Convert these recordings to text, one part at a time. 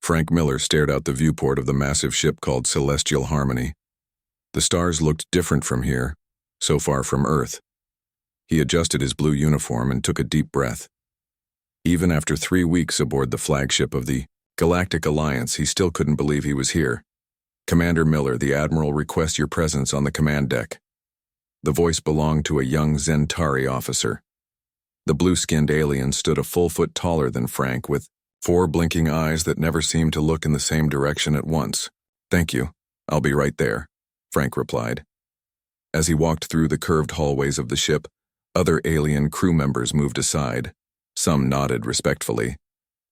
Frank Miller stared out the viewport of the massive ship called Celestial Harmony. The stars looked different from here, so far from Earth. He adjusted his blue uniform and took a deep breath. Even after 3 weeks aboard the flagship of the Galactic Alliance, he still couldn't believe he was here. "Commander Miller, the Admiral requests your presence on the command deck." The voice belonged to a young Zentari officer. The blue-skinned alien stood a full foot taller than Frank, with 4 blinking eyes that never seemed to look in the same direction at once. "Thank you. I'll be right there," Frank replied. As he walked through the curved hallways of the ship, other alien crew members moved aside. Some nodded respectfully.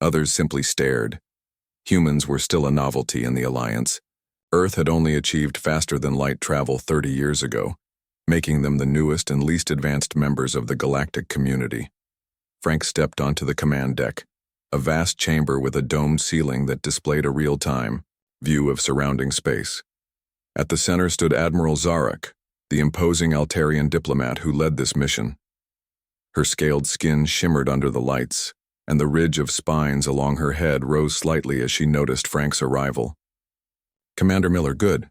Others simply stared. Humans were still a novelty in the Alliance. Earth had only achieved faster-than-light travel 30 years ago, making them the newest and least advanced members of the galactic community. Frank stepped onto the command deck, a vast chamber with a domed ceiling that displayed a real-time view of surrounding space. At the center stood Admiral Zarak, the imposing Altarian diplomat who led this mission. Her scaled skin shimmered under the lights, and the ridge of spines along her head rose slightly as she noticed Frank's arrival. "Commander Miller, good.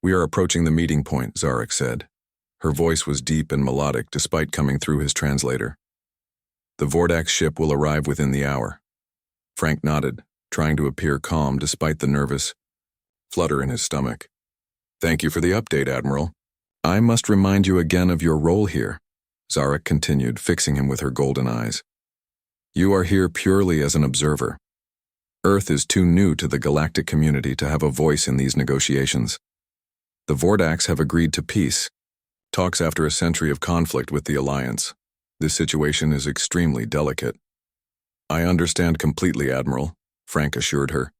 We are approaching the meeting point," Zarak said. Her voice was deep and melodic despite coming through his translator. "The Vordax ship will arrive within the hour." Frank nodded, trying to appear calm despite the nervous flutter in his stomach. "Thank you for the update, Admiral. I must remind you again of your role here," Zarak continued, fixing him with her golden eyes. "You are here purely as an observer. Earth is too new to the galactic community to have a voice in these negotiations. The Vordax have agreed to peace, talks after a century of conflict with the Alliance. This situation is extremely delicate." "I understand completely, Admiral," Frank assured her.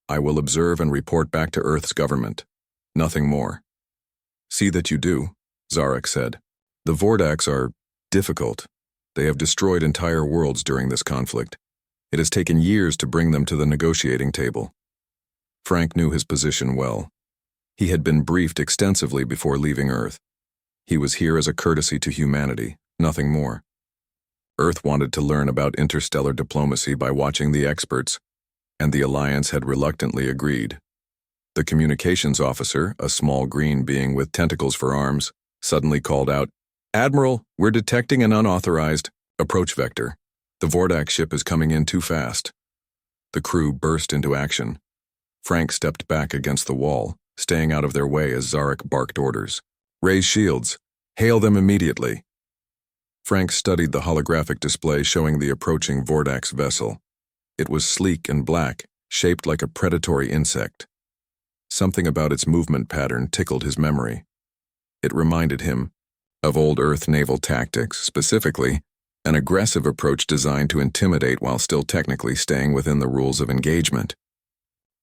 "I will observe and report back to Earth's government. Nothing more." "See that you do," Zarak said. "The Vordax are difficult. They have destroyed entire worlds during this conflict. It has taken years to bring them to the negotiating table." Frank knew his position well. He had been briefed extensively before leaving Earth. He was here as a courtesy to humanity, nothing more. Earth wanted to learn about interstellar diplomacy by watching the experts, and the Alliance had reluctantly agreed. The communications officer, a small green being with tentacles for arms, suddenly called out, "Admiral, we're detecting an unauthorized approach vector. The Vordax ship is coming in too fast." The crew burst into action. Frank stepped back against the wall, staying out of their way as Zarak barked orders. "Raise shields. Hail them immediately." Frank studied the holographic display showing the approaching Vordax vessel. It was sleek and black, shaped like a predatory insect. Something about its movement pattern tickled his memory. It reminded him of old Earth naval tactics, specifically an aggressive approach designed to intimidate while still technically staying within the rules of engagement.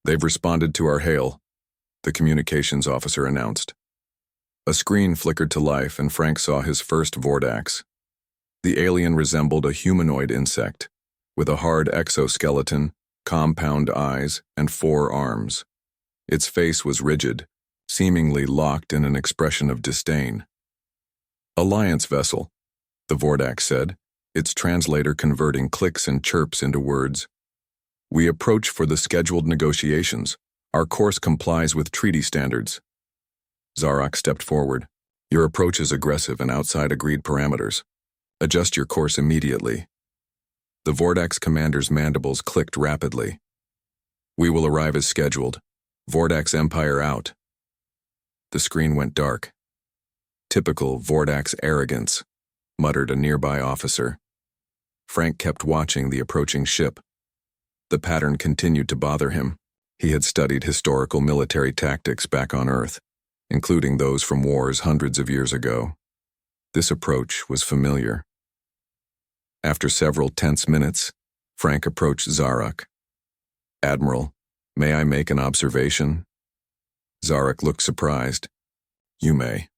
"They've responded to our hail," the communications officer announced. A screen flickered to life and Frank saw his first Vordax. The alien resembled a humanoid insect, with a hard exoskeleton, compound eyes, and 4 arms. Its face was rigid, seemingly locked in an expression of disdain. "Alliance vessel," the Vordax said, its translator converting clicks and chirps into words. "We approach for the scheduled negotiations. Our course complies with treaty standards." Zarak stepped forward. "Your approach is aggressive and outside agreed parameters. Adjust your course immediately." The Vordax commander's mandibles clicked rapidly. "We will arrive as scheduled. Vordax Empire out." The screen went dark. "Typical Vordax arrogance," muttered a nearby officer. Frank kept watching the approaching ship. The pattern continued to bother him. He had studied historical military tactics back on Earth, including those from wars hundreds of years ago. This approach was familiar. After several tense minutes, Frank approached Zarak. "Admiral, may I make an observation?" Zarak looked surprised. "You may."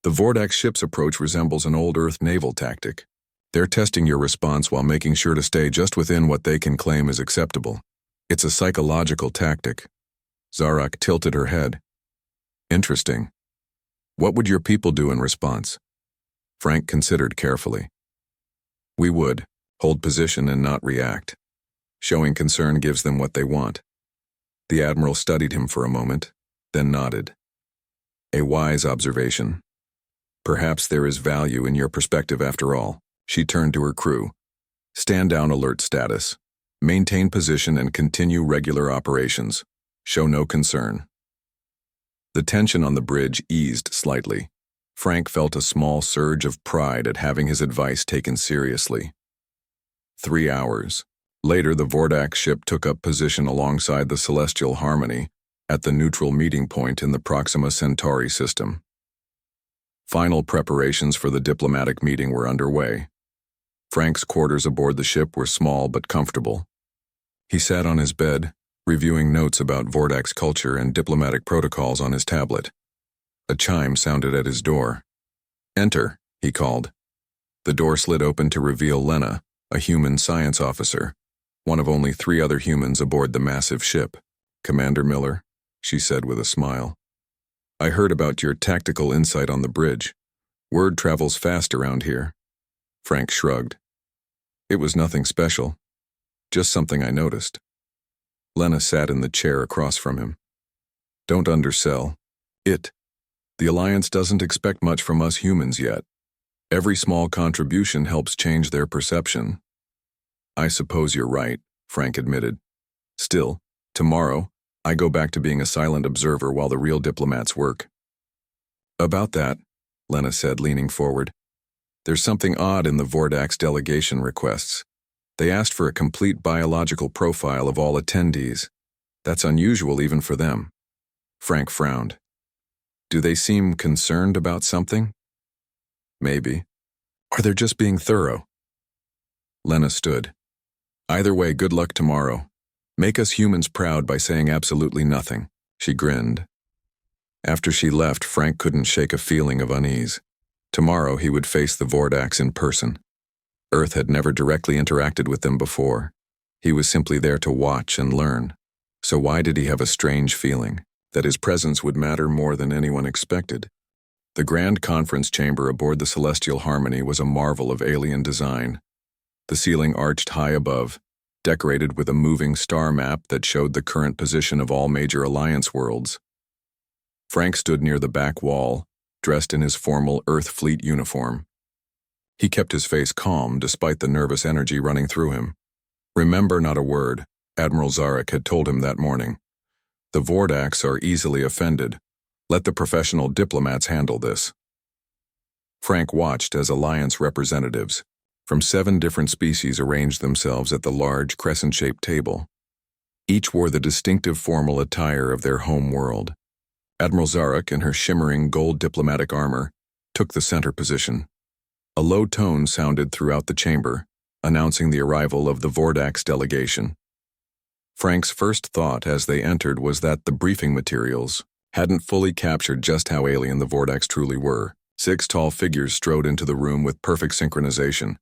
"The Vordax ship's approach resembles an old Earth naval tactic. They're testing your response while making sure to stay just within what they can claim is acceptable. It's a psychological tactic." Zarak tilted her head. "Interesting. What would your people do in response?" Frank considered carefully. "We would hold position and not react. Showing concern gives them what they want. The admiral studied him for a moment, then nodded. A wise observation. Perhaps there is value in your perspective after all. She turned to her crew. Stand down alert status. Maintain position and continue regular operations. Show no concern. The tension on the bridge eased slightly. Frank felt a small surge of pride at having his advice taken seriously. 3 hours. Later, the Vordax ship took up position alongside the Celestial Harmony at the neutral meeting point in the Proxima Centauri system. Final preparations for the diplomatic meeting were underway. Frank's quarters aboard the ship were small but comfortable. He sat on his bed, reviewing notes about Vordax culture and diplomatic protocols on his tablet. A chime sounded at his door. "Enter," he called. The door slid open to reveal Lena, a human science officer, one of only 3 other humans aboard the massive ship. "Commander Miller," she said with a smile. "I heard about your tactical insight on the bridge. Word travels fast around here." Frank shrugged. "It was nothing special. Just something I noticed." Lena sat in the chair across from him. "Don't undersell. The Alliance doesn't expect much from us humans yet. Every small contribution helps change their perception." "I suppose you're right," Frank admitted. "Still, tomorrow, I go back to being a silent observer while the real diplomats work." "About that," Lena said, leaning forward, "there's something odd in the Vordax delegation requests. They asked for a complete biological profile of all attendees. That's unusual even for them." Frank frowned. "Do they seem concerned about something?" "Maybe. Or they're just being thorough." Lena stood. "Either way, good luck tomorrow. Make us humans proud by saying absolutely nothing." She grinned. After she left, Frank couldn't shake a feeling of unease. Tomorrow he would face the Vordax in person. Earth had never directly interacted with them before. He was simply there to watch and learn. So why did he have a strange feeling that his presence would matter more than anyone expected? The grand conference chamber aboard the Celestial Harmony was a marvel of alien design. The ceiling arched high above, decorated with a moving star map that showed the current position of all major Alliance worlds. Frank stood near the back wall, dressed in his formal Earth Fleet uniform. He kept his face calm despite the nervous energy running through him. "Remember not a word," Admiral Zarek had told him that morning. "The Vordax are easily offended. Let the professional diplomats handle this." Frank watched as Alliance representatives from 7 different species arranged themselves at the large crescent-shaped table. Each wore the distinctive formal attire of their home world. Admiral Zarek, in her shimmering gold diplomatic armor, took the center position. A low tone sounded throughout the chamber, announcing the arrival of the Vordax delegation. Frank's first thought as they entered was that the briefing materials hadn't fully captured just how alien the Vordax truly were. 6 tall figures strode into the room with perfect synchronization.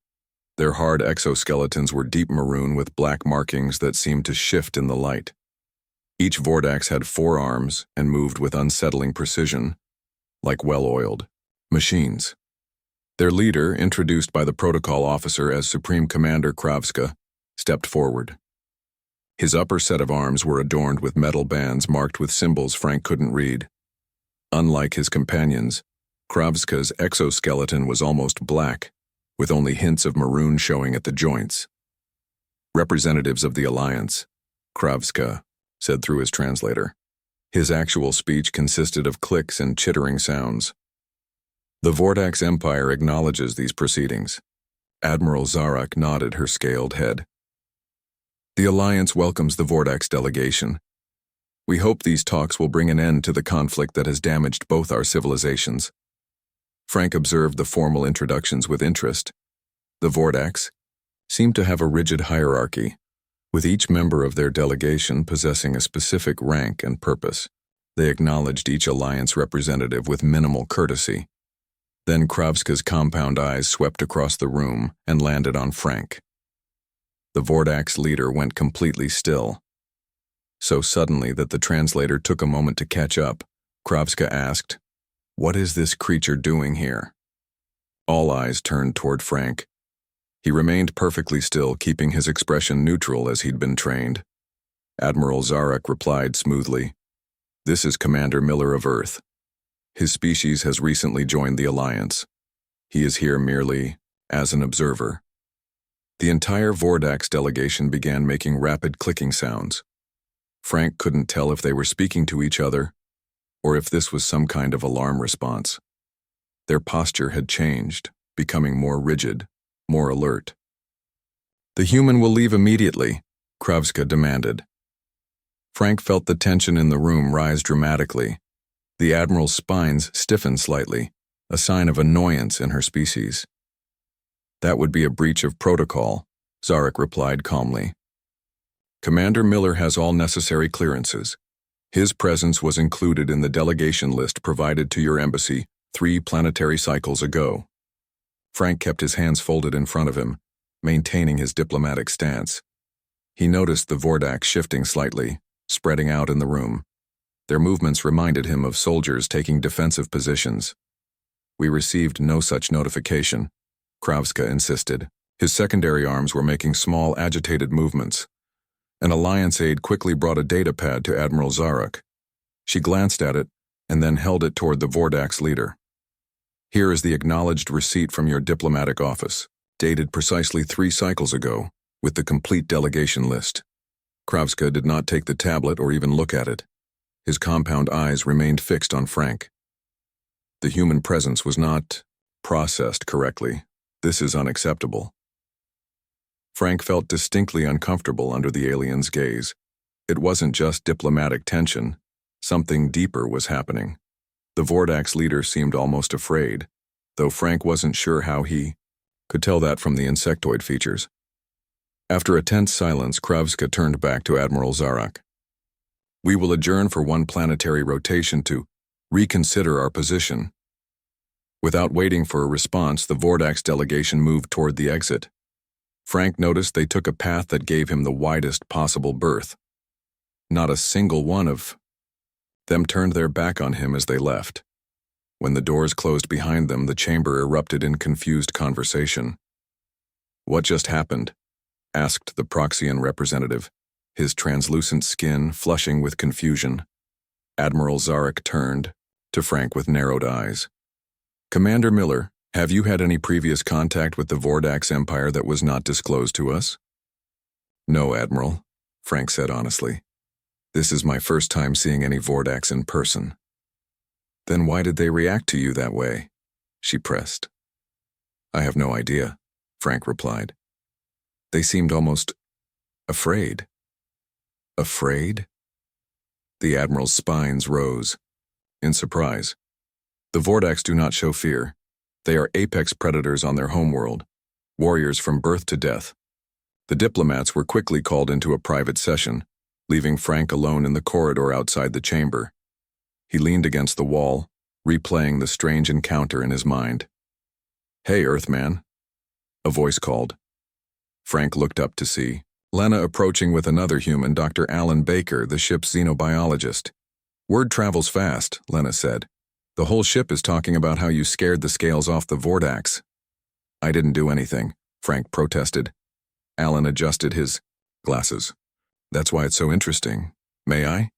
Their hard exoskeletons were deep maroon with black markings that seemed to shift in the light. Each Vordax had 4 arms and moved with unsettling precision, like well-oiled machines. Their leader, introduced by the protocol officer as Supreme Commander Kravska, stepped forward. His upper set of arms were adorned with metal bands marked with symbols Frank couldn't read. Unlike his companions, Kravska's exoskeleton was almost black, with only hints of maroon showing at the joints. "Representatives of the Alliance," Kravska said through his translator. His actual speech consisted of clicks and chittering sounds. "The Vordax Empire acknowledges these proceedings." Admiral Zarek nodded her scaled head. "The Alliance welcomes the Vordax delegation. We hope these talks will bring an end to the conflict that has damaged both our civilizations." Frank observed the formal introductions with interest. The Vordax seemed to have a rigid hierarchy, with each member of their delegation possessing a specific rank and purpose. They acknowledged each Alliance representative with minimal courtesy. Then Kravska's compound eyes swept across the room and landed on Frank. The Vordax leader went completely still. So suddenly that the translator took a moment to catch up, Kravska asked, "What is this creature doing here?" All eyes turned toward Frank. He remained perfectly still, keeping his expression neutral as he'd been trained. Admiral Zarek replied smoothly. This is Commander Miller of Earth. His species has recently joined the Alliance. He is here merely as an observer. The entire Vordax delegation began making rapid clicking sounds. Frank couldn't tell if they were speaking to each other or if this was some kind of alarm response. Their posture had changed, becoming more rigid, more alert. The human will leave immediately, Kravska demanded. Frank felt the tension in the room rise dramatically. The Admiral's spines stiffened slightly, a sign of annoyance in her species. That would be a breach of protocol, Zarek replied calmly. Commander Miller has all necessary clearances. His presence was included in the delegation list provided to your embassy 3 planetary cycles ago. Frank kept his hands folded in front of him, maintaining his diplomatic stance. He noticed the Vordax shifting slightly, spreading out in the room. Their movements reminded him of soldiers taking defensive positions. We received no such notification, Kravska insisted. His secondary arms were making small, agitated movements. An Alliance aide quickly brought a data pad to Admiral Zarek. She glanced at it and then held it toward the Vordax leader. Here is the acknowledged receipt from your diplomatic office, dated precisely 3 cycles ago, with the complete delegation list. Kravska did not take the tablet or even look at it. His compound eyes remained fixed on Frank. The human presence was not processed correctly. This is unacceptable. Frank felt distinctly uncomfortable under the alien's gaze. It wasn't just diplomatic tension. Something deeper was happening. The Vordax leader seemed almost afraid, though Frank wasn't sure how he could tell that from the insectoid features. After a tense silence, Kravska turned back to Admiral Zarek. We will adjourn for 1 planetary rotation to reconsider our position. Without waiting for a response, the Vordax delegation moved toward the exit. Frank noticed they took a path that gave him the widest possible berth. Not a single one of them turned their back on him as they left. When the doors closed behind them, the chamber erupted in confused conversation. What just happened? Asked the Proxian representative, his translucent skin flushing with confusion. Admiral Zarek turned to Frank with narrowed eyes. Commander Miller, have you had any previous contact with the Vordax Empire that was not disclosed to us? No, Admiral, Frank said honestly. This is my first time seeing any Vordax in person. Then why did they react to you that way? She pressed. I have no idea, Frank replied. They seemed almost afraid. Afraid? The Admiral's spines rose in surprise. The Vordax do not show fear. They are apex predators on their homeworld, warriors from birth to death. The diplomats were quickly called into a private session, leaving Frank alone in the corridor outside the chamber. He leaned against the wall, replaying the strange encounter in his mind. Hey, Earthman, a voice called. Frank looked up to see Lena approaching with another human, Dr. Alan Baker, the ship's xenobiologist. Word travels fast, Lena said. The whole ship is talking about how you scared the scales off the Vordax. I didn't do anything, Frank protested. Alan adjusted his glasses. That's why it's so interesting. May I?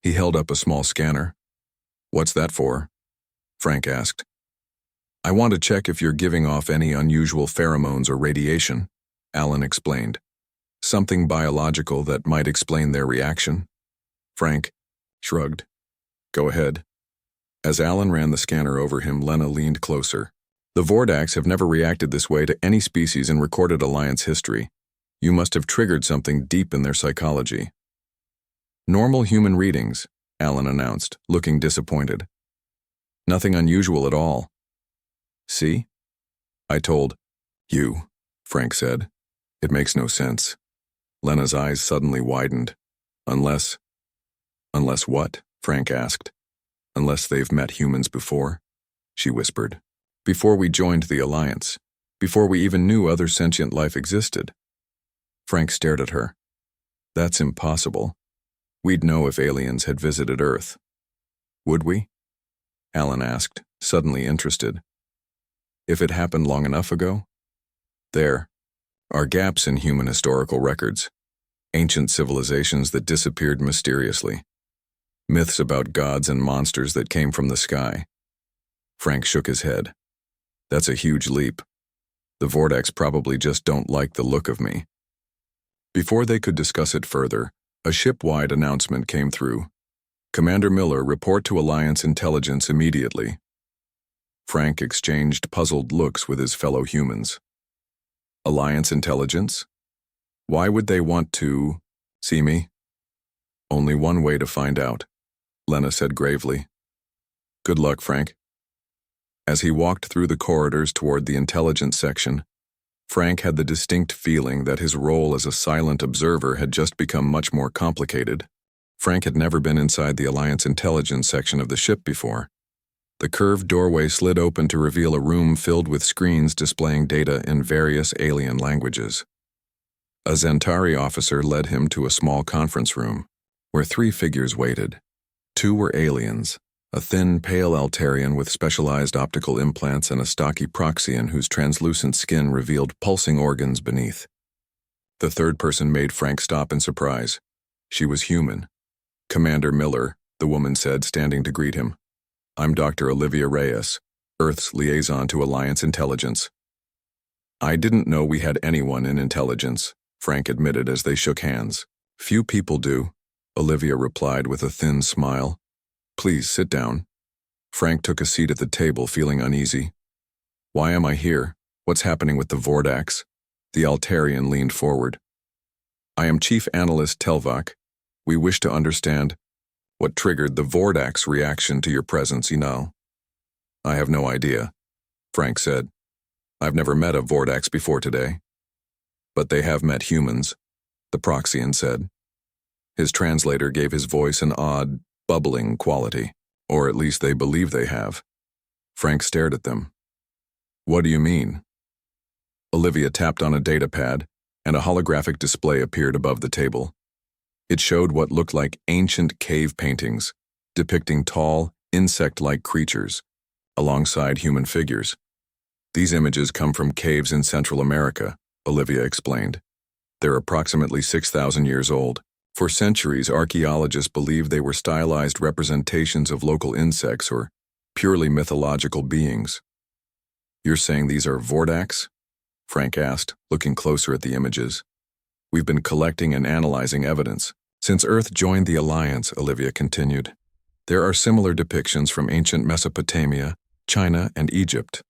He held up a small scanner. What's that for? Frank asked. I want to check if you're giving off any unusual pheromones or radiation, Alan explained. Something biological that might explain their reaction. Frank shrugged. Go ahead. As Alan ran the scanner over him, Lena leaned closer. The Vordax have never reacted this way to any species in recorded Alliance history. You must have triggered something deep in their psychology. Normal human readings, Alan announced, looking disappointed. Nothing unusual at all. See? I told you, Frank said. It makes no sense. Lena's eyes suddenly widened. Unless what? Frank asked. Unless they've met humans before, she whispered. Before we joined the Alliance. Before we even knew other sentient life existed. Frank stared at her. That's impossible. We'd know if aliens had visited Earth. Would we? Alan asked, suddenly interested. If it happened long enough ago? There are gaps in human historical records. Ancient civilizations that disappeared mysteriously. Myths about gods and monsters that came from the sky. Frank shook his head. That's a huge leap. The Vordax probably just don't like the look of me. Before they could discuss it further, a ship-wide announcement came through. Commander Miller, report to Alliance Intelligence immediately. Frank exchanged puzzled looks with his fellow humans. Alliance Intelligence? Why would they want to see me? Only one way to find out, Lena said gravely. Good luck, Frank. As he walked through the corridors toward the intelligence section, Frank had the distinct feeling that his role as a silent observer had just become much more complicated. Frank had never been inside the Alliance Intelligence section of the ship before. The curved doorway slid open to reveal a room filled with screens displaying data in various alien languages. A Zentari officer led him to a small conference room, where 3 figures waited. 2 were aliens, a thin, pale Altarian with specialized optical implants and a stocky Proxian whose translucent skin revealed pulsing organs beneath. The 3rd person made Frank stop in surprise. She was human. Commander Miller, the woman said, standing to greet him. I'm Dr. Olivia Reyes, Earth's liaison to Alliance Intelligence. I didn't know we had anyone in intelligence, Frank admitted as they shook hands. Few people do, Olivia replied with a thin smile. Please sit down. Frank took a seat at the table, feeling uneasy. Why am I here? What's happening with the Vordax? The Altarian leaned forward. I am Chief Analyst Telvak. We wish to understand what triggered the Vordax reaction to your presence, I have no idea, Frank said. I've never met a Vordax before today. But they have met humans, the Proxian said. His translator gave his voice an odd, bubbling quality, or at least they believe they have. Frank stared at them. What do you mean? Olivia tapped on a data pad, and a holographic display appeared above the table. It showed what looked like ancient cave paintings, depicting tall, insect-like creatures, alongside human figures. These images come from caves in Central America, Olivia explained. They're approximately 6,000 years old. For centuries, archaeologists believed they were stylized representations of local insects or purely mythological beings. You're saying these are Vordax? Frank asked, looking closer at the images. We've been collecting and analyzing evidence. Since Earth joined the Alliance, Olivia continued, there are similar depictions from ancient Mesopotamia, China, and Egypt.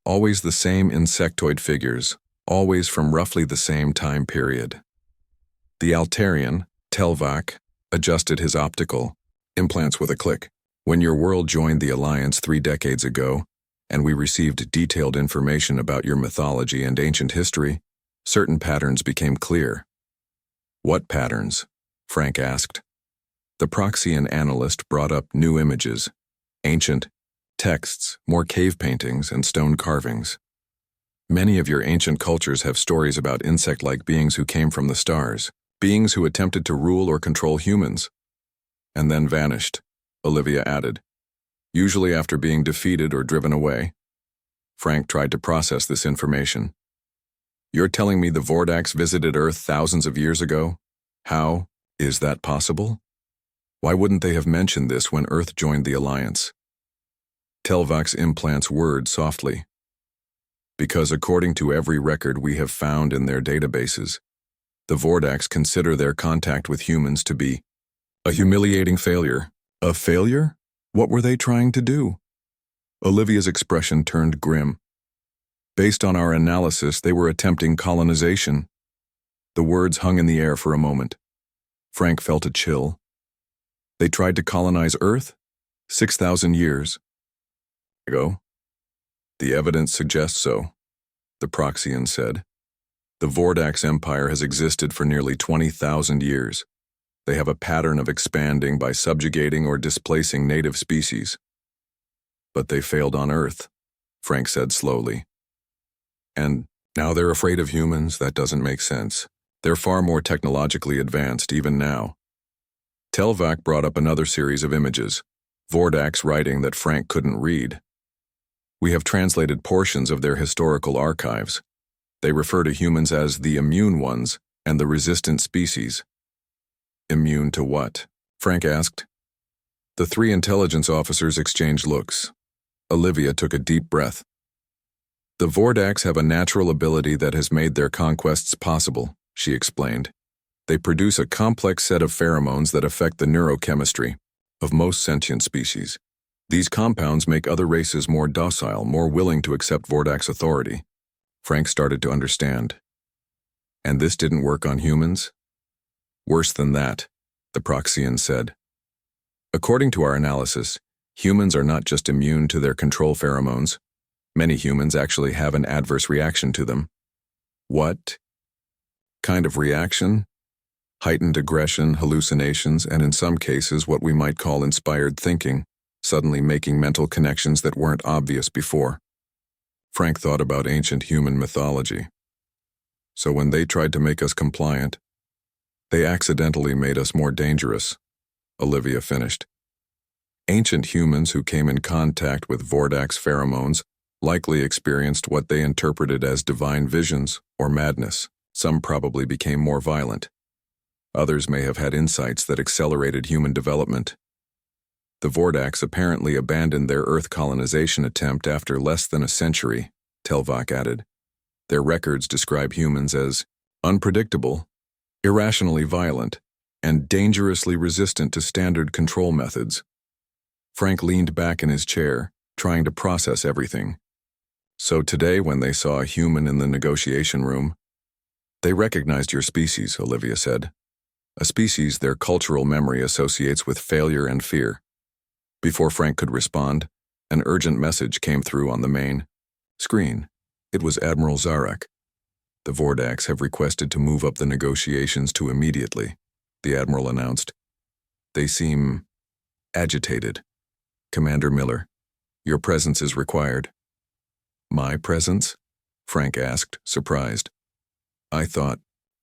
Always the same insectoid figures, always from roughly the same time period. The Altarian, Telvak, adjusted his optical implants with a click. When your world joined the Alliance 3 decades ago, and we received detailed information about your mythology and ancient history, certain patterns became clear. What patterns? Frank asked. The Proxian analyst brought up new images, ancient texts, more cave paintings, and stone carvings. Many of your ancient cultures have stories about insect-like beings who came from the stars, beings who attempted to rule or control humans, and then vanished, Olivia added, usually after being defeated or driven away. Frank tried to process this information. You're telling me the Vordax visited Earth thousands of years ago? How is that possible? Why wouldn't they have mentioned this when Earth joined the Alliance? Telvak's implants whirred softly. Because according to every record we have found in their databases, the Vordax consider their contact with humans to be a humiliating failure. A failure? What were they trying to do? Olivia's expression turned grim. Based on our analysis, they were attempting colonization. The words hung in the air for a moment. Frank felt a chill. They tried to colonize Earth? 6,000 years ago? The evidence suggests so, the Proxian said. The Vordax Empire has existed for nearly 20,000 years. They have a pattern of expanding by subjugating or displacing native species. But they failed on Earth, Frank said slowly. And now they're afraid of humans? That doesn't make sense. They're far more technologically advanced even now. Telvak brought up another series of images, Vordax writing that Frank couldn't read. We have translated portions of their historical archives. They refer to humans as the immune ones and the resistant species. Immune to what? Frank asked. The three intelligence officers exchanged looks. Olivia took a deep breath. The Vordax have a natural ability that has made their conquests possible, she explained. They produce a complex set of pheromones that affect the neurochemistry of most sentient species. These compounds make other races more docile, more willing to accept Vordax authority. Frank started to understand. And this didn't work on humans? Worse than that, the Proxian said. According to our analysis, humans are not just immune to their control pheromones. Many humans actually have an adverse reaction to them. What kind of reaction? Heightened aggression, hallucinations, and in some cases what we might call inspired thinking, suddenly making mental connections that weren't obvious before. Frank thought about ancient human mythology. So when they tried to make us compliant, they accidentally made us more dangerous, Olivia finished. Ancient humans who came in contact with Vordax pheromones likely experienced what they interpreted as divine visions or madness. Some probably became more violent. Others may have had insights that accelerated human development. The Vordax apparently abandoned their Earth colonization attempt after less than a century, Telvak added. Their records describe humans as unpredictable, irrationally violent, and dangerously resistant to standard control methods. Frank leaned back in his chair, trying to process everything. So today, when they saw a human in the negotiation room, they recognized your species, Olivia said. A species their cultural memory associates with failure and fear. Before Frank could respond, an urgent message came through on the main screen. It was Admiral Zarak. The Vordax have requested to move up the negotiations to immediately, the Admiral announced. They seem agitated. Commander Miller, your presence is required. My presence? Frank asked, surprised. I thought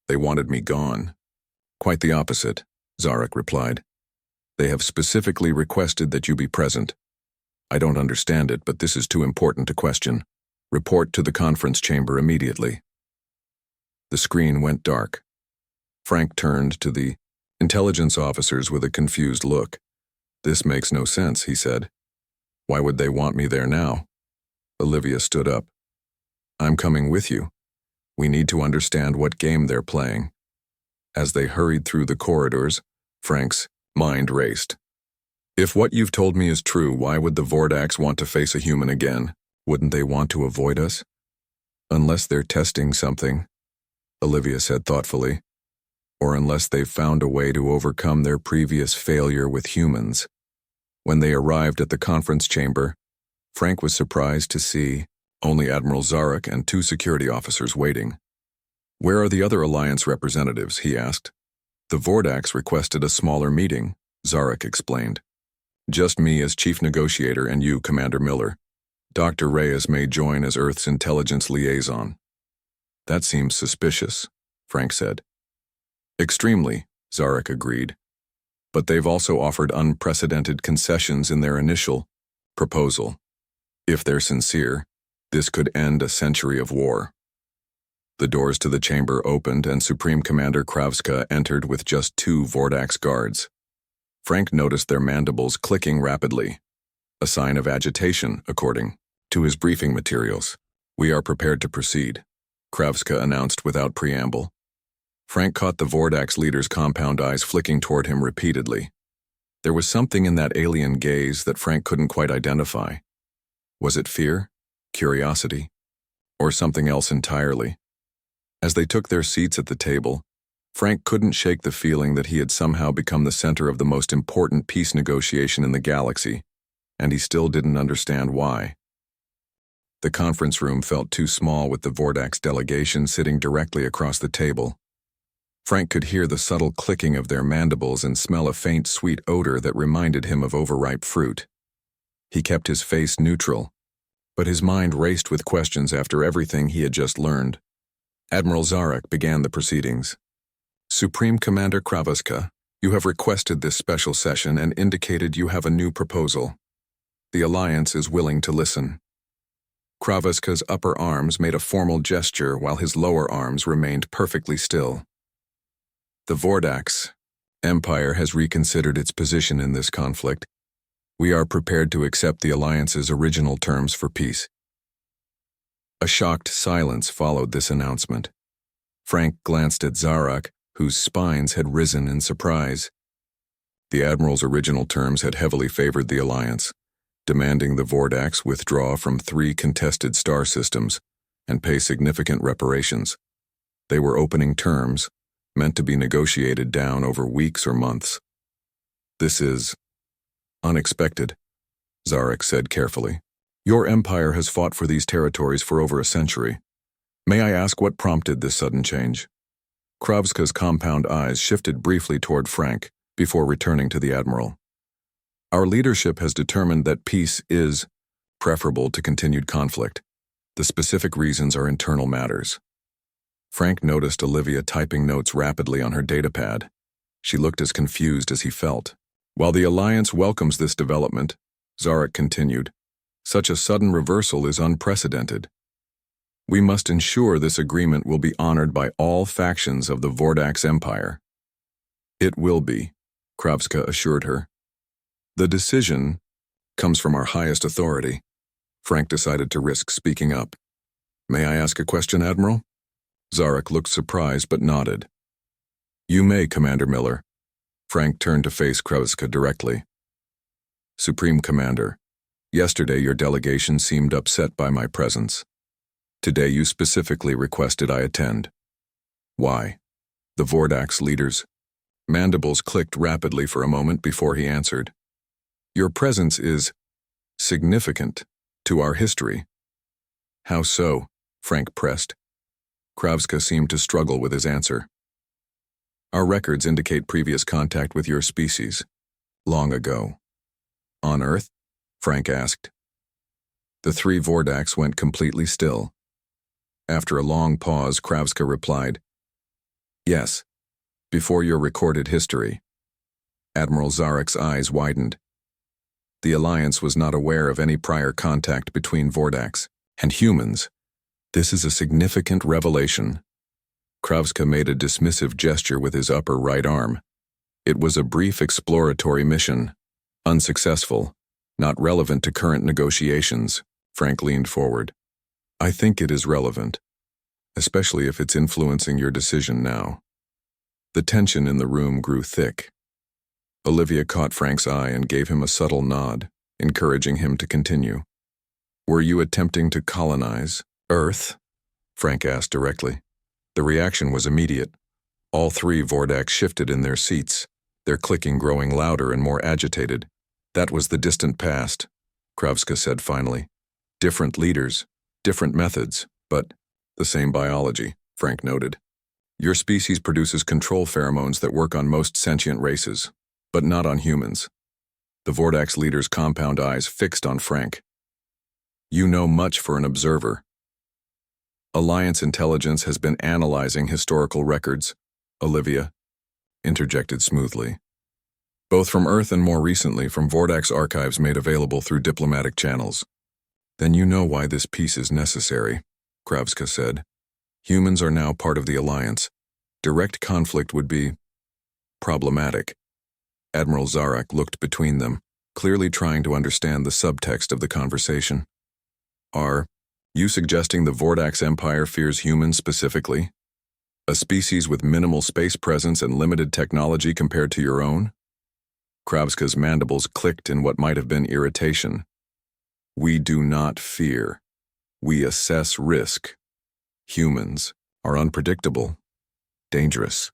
they wanted me gone. Quite the opposite, Zarak replied. They have specifically requested that you be present. I don't understand it, but this is too important to question. Report to the conference chamber immediately. The screen went dark. Frank turned to the intelligence officers with a confused look. This makes no sense, he said. Why would they want me there now? Olivia stood up. I'm coming with you. We need to understand what game they're playing. As they hurried through the corridors, Frank's mind raced. If what you've told me is true, why would the Vordax want to face a human again? Wouldn't they want to avoid us? Unless they're testing something, Olivia said thoughtfully. Or unless they've found a way to overcome their previous failure with humans. When they arrived at the conference chamber, Frank was surprised to see only Admiral Zarak and 2 security officers waiting. Where are the other Alliance representatives? He asked. The Vordax requested a smaller meeting, Zarak explained. Just me as chief negotiator and you, Commander Miller. Dr. Reyes may join as Earth's intelligence liaison. That seems suspicious, Frank said. Extremely, Zarak agreed. But they've also offered unprecedented concessions in their initial proposal. If they're sincere, this could end a century of war. The doors to the chamber opened and Supreme Commander Kravska entered with just 2 Vordax guards. Frank noticed their mandibles clicking rapidly, a sign of agitation, according to his briefing materials. We are prepared to proceed, Kravska announced without preamble. Frank caught the Vordax leader's compound eyes flicking toward him repeatedly. There was something in that alien gaze that Frank couldn't quite identify. Was it fear, curiosity, or something else entirely? As they took their seats at the table, Frank couldn't shake the feeling that he had somehow become the center of the most important peace negotiation in the galaxy, and he still didn't understand why. The conference room felt too small with the Vordax delegation sitting directly across the table. Frank could hear the subtle clicking of their mandibles and smell a faint sweet odor that reminded him of overripe fruit. He kept his face neutral, but his mind raced with questions after everything he had just learned. Admiral Zarak began the proceedings. Supreme Commander Kravaska, you have requested this special session and indicated you have a new proposal. The Alliance is willing to listen. Kravaska's upper arms made a formal gesture while his lower arms remained perfectly still. The Vordax, Empire has reconsidered its position in this conflict. We are prepared to accept the Alliance's original terms for peace." A shocked silence followed this announcement. Frank glanced at Zarak, whose spines had risen in surprise. The Admiral's original terms had heavily favored the Alliance, demanding the Vordax withdraw from 3 contested star systems and pay significant reparations. They were opening terms, meant to be negotiated down over weeks or months. "This is unexpected," Zarak said carefully. "Your empire has fought for these territories for over a century. May I ask what prompted this sudden change?" Kravska's compound eyes shifted briefly toward Frank before returning to the Admiral. "Our leadership has determined that peace is preferable to continued conflict. The specific reasons are internal matters." Frank noticed Olivia typing notes rapidly on her datapad. She looked as confused as he felt. "While the Alliance welcomes this development," Zarak continued, "such a sudden reversal is unprecedented. We must ensure this agreement will be honored by all factions of the Vordax Empire." "It will be," Kravska assured her. "The decision comes from our highest authority." Frank decided to risk speaking up. "May I ask a question, Admiral?" Zarak looked surprised but nodded. "You may, Commander Miller." Frank turned to face Kravska directly. "Supreme Commander, yesterday your delegation seemed upset by my presence. Today you specifically requested I attend. Why?" The Vordax leaders' mandibles clicked rapidly for a moment before he answered. "Your presence is significant to our history." "How so?" Frank pressed. Kravska seemed to struggle with his answer. "Our records indicate previous contact with your species. Long ago." "On Earth?" Frank asked. The 3 Vordax went completely still. After a long pause, Kravska replied, "Yes, before your recorded history." Admiral Zarak's eyes widened. The Alliance was not aware of any prior contact between Vordax and humans. This is a significant revelation. Kravska made a dismissive gesture with his upper right arm. "It was a brief exploratory mission. Unsuccessful. Not relevant to current negotiations." Frank leaned forward. "I think it is relevant, especially if it's influencing your decision now." The tension in the room grew thick. Olivia caught Frank's eye and gave him a subtle nod, encouraging him to continue. "Were you attempting to colonize Earth?" Frank asked directly. The reaction was immediate. All 3 Vordax shifted in their seats, their clicking growing louder and more agitated. "That was the distant past," Kravska said finally. "Different leaders, different methods, but the same biology," Frank noted. "Your species produces control pheromones that work on most sentient races, but not on humans." The Vordax leader's compound eyes fixed on Frank. "You know much for an observer." "Alliance intelligence has been analyzing historical records," Olivia interjected smoothly. "Both from Earth and more recently from Vordax archives made available through diplomatic channels." "Then you know why this peace is necessary," Kravska said. "Humans are now part of the Alliance. Direct conflict would be problematic." Admiral Zarak looked between them, clearly trying to understand the subtext of the conversation. "Are you suggesting the Vordax Empire fears humans specifically? A species with minimal space presence and limited technology compared to your own?" Kravska's mandibles clicked in what might have been irritation. "We do not fear. We assess risk. Humans are unpredictable, dangerous.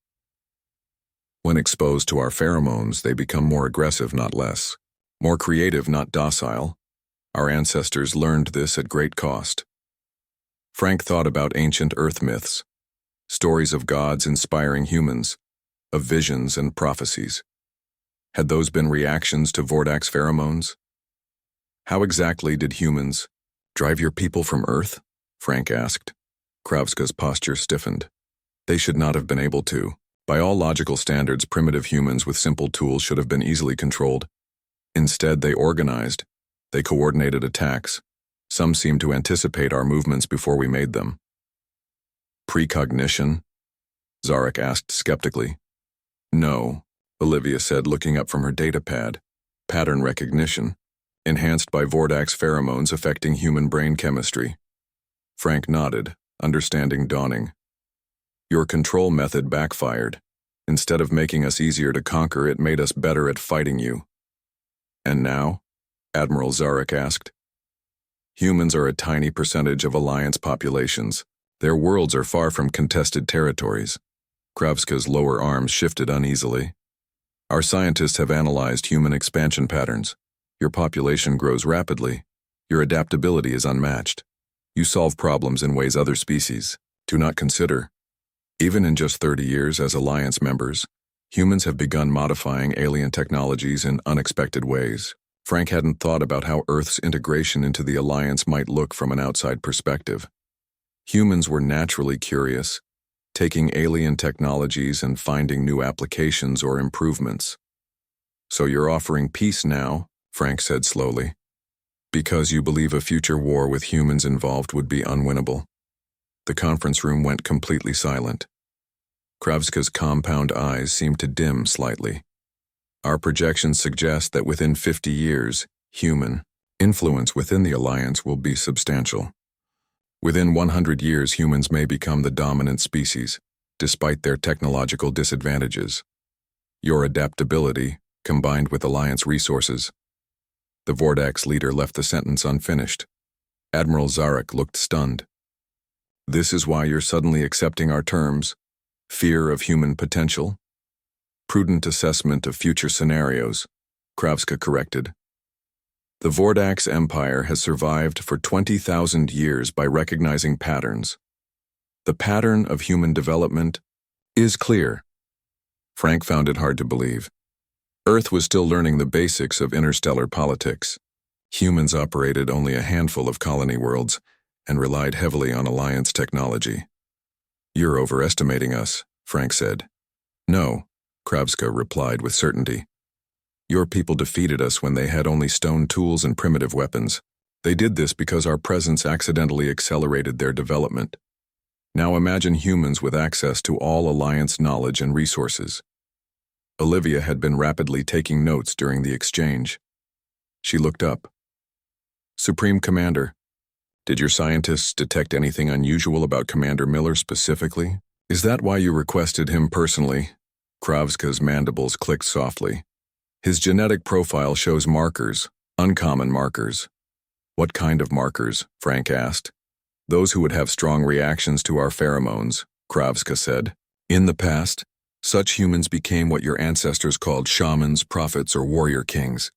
When exposed to our pheromones, they become more aggressive, not less. More creative, not docile. Our ancestors learned this at great cost." Frank thought about ancient Earth myths, stories of gods inspiring humans, of visions and prophecies. Had those been reactions to Vordax pheromones? "How exactly did humans drive your people from Earth?" Frank asked. Kravska's posture stiffened. "They should not have been able to. By all logical standards, primitive humans with simple tools should have been easily controlled. Instead, they organized. They coordinated attacks. Some seemed to anticipate our movements before we made them." "Precognition?" Zarak asked skeptically. "No," Olivia said, looking up from her data pad. Pattern recognition, enhanced by Vordax pheromones affecting human brain chemistry. Frank nodded, understanding dawning. Your control method backfired. Instead of making us easier to conquer, it made us better at fighting you. And now? Admiral Zarek asked. Humans are a tiny percentage of Alliance populations. Their worlds are far from contested territories. Kravska's lower arms shifted uneasily. Our scientists have analyzed human expansion patterns. Your population grows rapidly. Your adaptability is unmatched. You solve problems in ways other species do not consider. Even in just 30 years as Alliance members, humans have begun modifying alien technologies in unexpected ways. Frank hadn't thought about how Earth's integration into the Alliance might look from an outside perspective. Humans were naturally curious, taking alien technologies and finding new applications or improvements. So you're offering peace now, Frank said slowly, because you believe a future war with humans involved would be unwinnable. The conference room went completely silent. Kravska's compound eyes seemed to dim slightly. Our projections suggest that within 50 years, human influence within the Alliance will be substantial. Within 100 years, humans may become the dominant species, despite their technological disadvantages. Your adaptability, combined with Alliance resources. The Vordax leader left the sentence unfinished. Admiral Zarek looked stunned. This is why you're suddenly accepting our terms? Fear of human potential? Prudent assessment of future scenarios, Kravska corrected. The Vordax Empire has survived for 20,000 years by recognizing patterns. The pattern of human development is clear. Frank found it hard to believe. Earth was still learning the basics of interstellar politics. Humans operated only a handful of colony worlds and relied heavily on Alliance technology. You're overestimating us, Frank said. No, Kravska replied with certainty. Your people defeated us when they had only stone tools and primitive weapons. They did this because our presence accidentally accelerated their development. Now imagine humans with access to all Alliance knowledge and resources. Olivia had been rapidly taking notes during the exchange. She looked up. Supreme Commander, did your scientists detect anything unusual about Commander Miller specifically? Is that why you requested him personally? Kravska's mandibles clicked softly. His genetic profile shows markers, uncommon markers. What kind of markers? Frank asked. Those who would have strong reactions to our pheromones, Kravska said. In the past, such humans became what your ancestors called shamans, prophets, or warrior kings.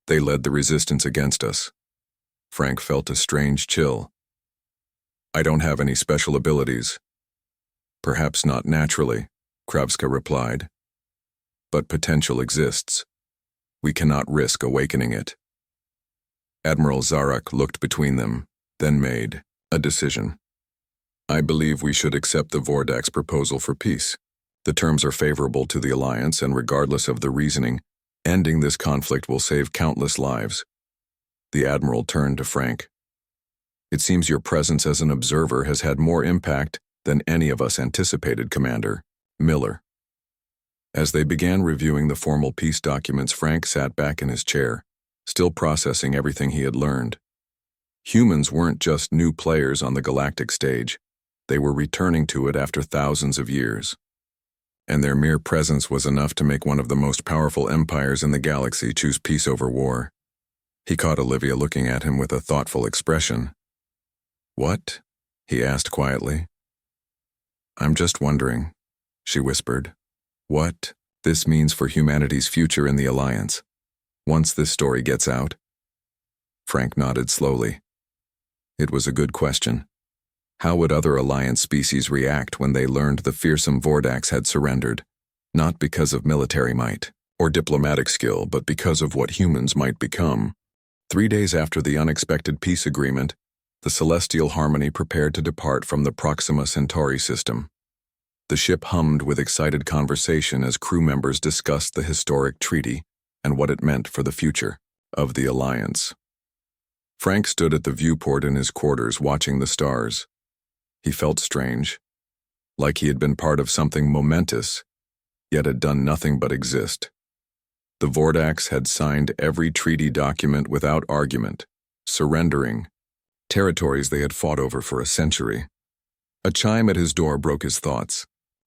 They led the resistance against us. Frank felt a strange chill. I don't have any special abilities. Perhaps not naturally, Kravska replied. But potential exists. We cannot risk awakening it. Admiral Zarek looked between them, then made a decision. I believe we should accept the Vordax proposal for peace. The terms are favorable to the Alliance, and regardless of the reasoning, ending this conflict will save countless lives. The Admiral turned to Frank. It seems your presence as an observer has had more impact than any of us anticipated, Commander Miller. As they began reviewing the formal peace documents, Frank sat back in his chair, still processing everything he had learned. Humans weren't just new players on the galactic stage. They were returning to it after thousands of years. And their mere presence was enough to make one of the most powerful empires in the galaxy choose peace over war. He caught Olivia looking at him with a thoughtful expression. What? He asked quietly. I'm just wondering, she whispered, what this means for humanity's future in the Alliance, once this story gets out. Frank nodded slowly. It was a good question. How would other Alliance species react when they learned the fearsome Vordax had surrendered, not because of military might or diplomatic skill, but because of what humans might become? 3 days after the unexpected peace agreement, the Celestial Harmony prepared to depart from the Proxima Centauri system. The ship hummed with excited conversation as crew members discussed the historic treaty and what it meant for the future of the Alliance. Frank stood at the viewport in his quarters watching the stars. He felt strange, like he had been part of something momentous, yet had done nothing but exist. The Vordax had signed every treaty document without argument, surrendering territories they had fought over for a century. A chime at his door broke his thoughts.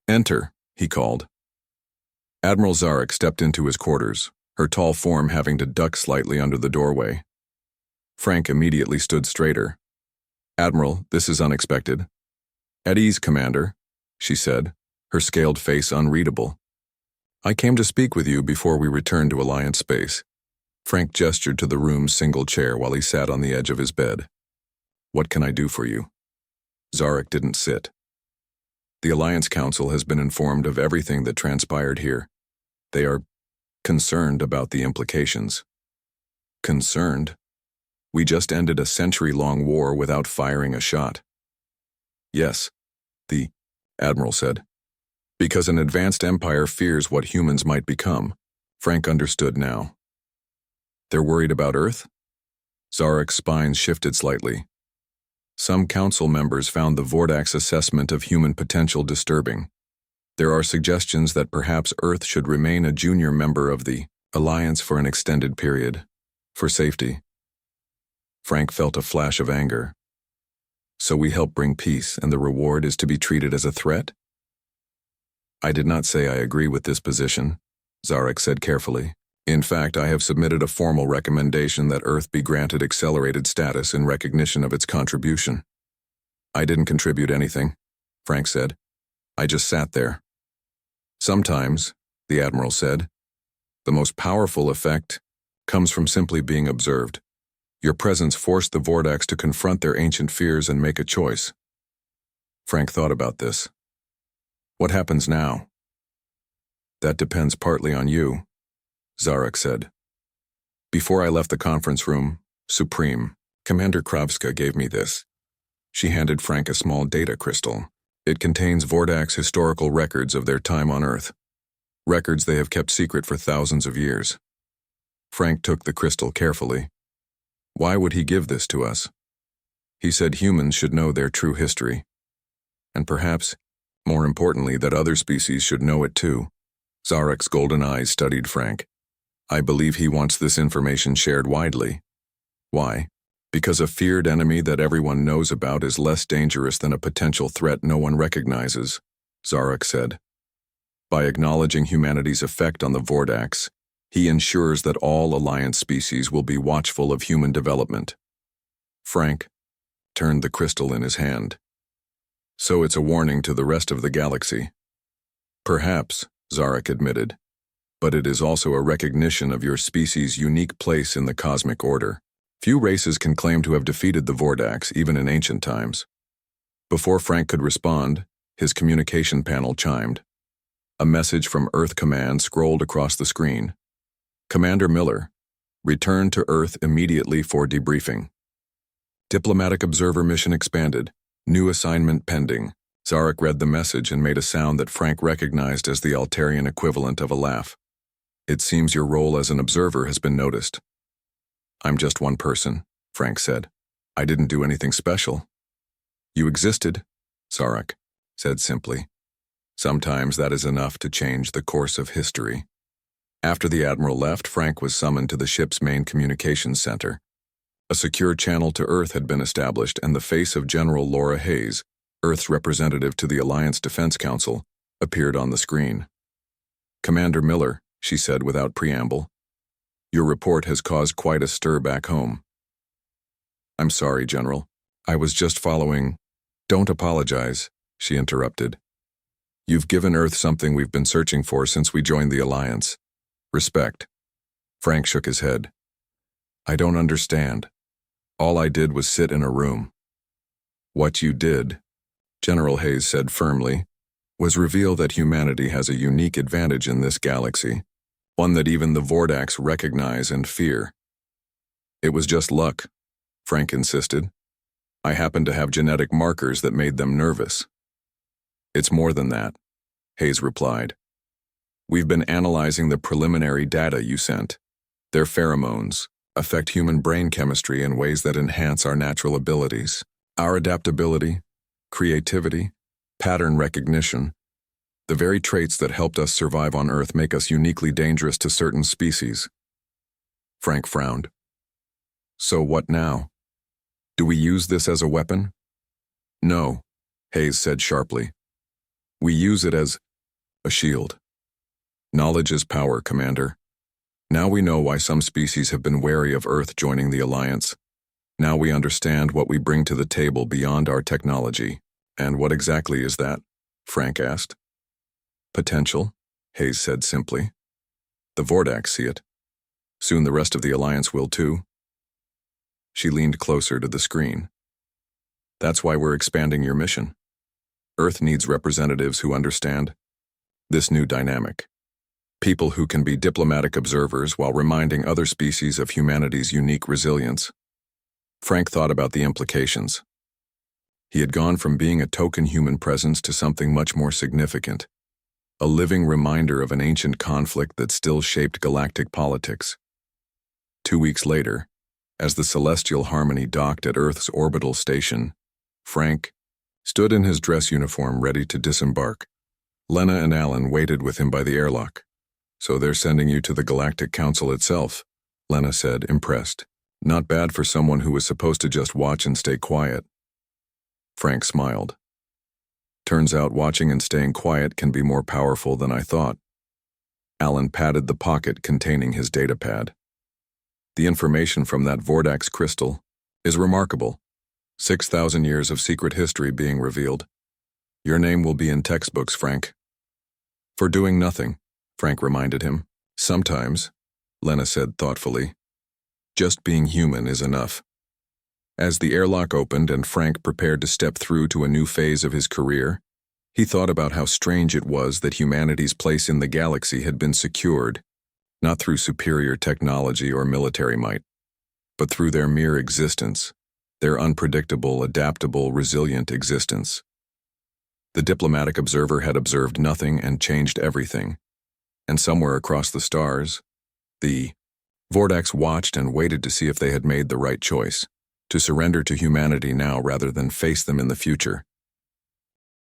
"Enter," he called. Admiral Zarek stepped into his quarters, her tall form having to duck slightly under the doorway. Frank immediately stood straighter. "Admiral, this is unexpected." "At ease, Commander," she said, her scaled face unreadable. "I came to speak with you before we return to Alliance space." Frank gestured to the room's single chair while he sat on the edge of his bed. "What can I do for you?" Zarek didn't sit. "The Alliance Council has been informed of everything that transpired here. They are concerned about the implications." "Concerned? We just ended a century-long war without firing a shot." "Yes," the Admiral said. "Because an advanced empire fears what humans might become." Frank understood now. "They're worried about Earth?" Zarek's spine shifted slightly. "Some council members found the Vordax assessment of human potential disturbing. There are suggestions that perhaps Earth should remain a junior member of the Alliance for an extended period, for safety." Frank felt a flash of anger. "So we help bring peace, and the reward is to be treated as a threat?" "I did not say I agree with this position," Zarek said carefully. "In fact, I have submitted a formal recommendation that Earth be granted accelerated status in recognition of its contribution." "I didn't contribute anything," Frank said. "I just sat there." "Sometimes," the Admiral said, "the most powerful effect comes from simply being observed. Your presence forced the Vordax to confront their ancient fears and make a choice." Frank thought about this. "What happens now?" "That depends partly on you," Zarek said. "Before I left the conference room, Supreme, Commander Kravska gave me this." She handed Frank a small data crystal. "It contains Vordax historical records of their time on Earth. Records they have kept secret for thousands of years." Frank took the crystal carefully. "Why would he give this to us?" "He said humans should know their true history. And perhaps, more importantly, that other species should know it too." Zarek's golden eyes studied Frank. "I believe he wants this information shared widely." "Why?" "Because a feared enemy that everyone knows about is less dangerous than a potential threat no one recognizes," Zarek said. "By acknowledging humanity's effect on the Vordax, he ensures that all Alliance species will be watchful of human development." Frank turned the crystal in his hand. "So it's a warning to the rest of the galaxy." "Perhaps," Zarek admitted, "but it is also a recognition of your species' unique place in the cosmic order. Few races can claim to have defeated the Vordax, even in ancient times." Before Frank could respond, his communication panel chimed. A message from Earth Command scrolled across the screen. "Commander Miller, return to Earth immediately for debriefing. Diplomatic observer mission expanded. New assignment pending." Zarek read the message and made a sound that Frank recognized as the Altarian equivalent of a laugh. "It seems your role as an observer has been noticed." "I'm just one person," Frank said. "I didn't do anything special." "You existed," Zarek said simply. "Sometimes that is enough to change the course of history." After the Admiral left, Frank was summoned to the ship's main communications center. A secure channel to Earth had been established, and the face of General Laura Hayes, Earth's representative to the Alliance Defense Council, appeared on the screen. "Commander Miller," she said without preamble, "your report has caused quite a stir back home." "I'm sorry, General. I was just following—" "Don't apologize," she interrupted. "You've given Earth something we've been searching for since we joined the Alliance. Respect." Frank shook his head. "I don't understand. All I did was sit in a room." "What you did," General Hayes said firmly, "was reveal that humanity has a unique advantage in this galaxy, one that even the Vordax recognize and fear." "It was just luck," Frank insisted. "I happened to have genetic markers that made them nervous." "It's more than that," Hayes replied. "We've been analyzing the preliminary data you sent. Their pheromones affect human brain chemistry in ways that enhance our natural abilities. Our adaptability, creativity, pattern recognition, The very traits that helped us survive on Earth make us uniquely dangerous to certain species. Frank frowned. So what now? Do we use this as a weapon? No, Hayes said sharply. We use it as a shield. Knowledge is power, Commander. Now we know why some species have been wary of Earth joining the Alliance. Now we understand what we bring to the table beyond our technology. And what exactly is that? Frank asked. Potential, Hayes said simply. The Vordax see it. Soon the rest of the Alliance will too. She leaned closer to the screen. That's why we're expanding your mission. Earth needs representatives who understand this new dynamic. People who can be diplomatic observers while reminding other species of humanity's unique resilience. Frank thought about the implications. He had gone from being a token human presence to something much more significant. A living reminder of an ancient conflict that still shaped galactic politics. 2 weeks later, as the Celestial Harmony docked at Earth's orbital station, Frank stood in his dress uniform ready to disembark. Lena and Alan waited with him by the airlock. So they're sending you to the Galactic Council itself, Lena said, impressed. Not bad for someone who was supposed to just watch and stay quiet. Frank smiled. Turns out watching and staying quiet can be more powerful than I thought. Alan patted the pocket containing his datapad. The information from that Vordax crystal is remarkable. 6,000 years of secret history being revealed. Your name will be in textbooks, Frank. For doing nothing, Frank reminded him. Sometimes, Lena said thoughtfully, just being human is enough. As the airlock opened and Frank prepared to step through to a new phase of his career, he thought about how strange it was that humanity's place in the galaxy had been secured, not through superior technology or military might, but through their mere existence, their unpredictable, adaptable, resilient existence. The diplomatic observer had observed nothing and changed everything, and somewhere across the stars, the Vordax watched and waited to see if they had made the right choice, to surrender to humanity now rather than face them in the future.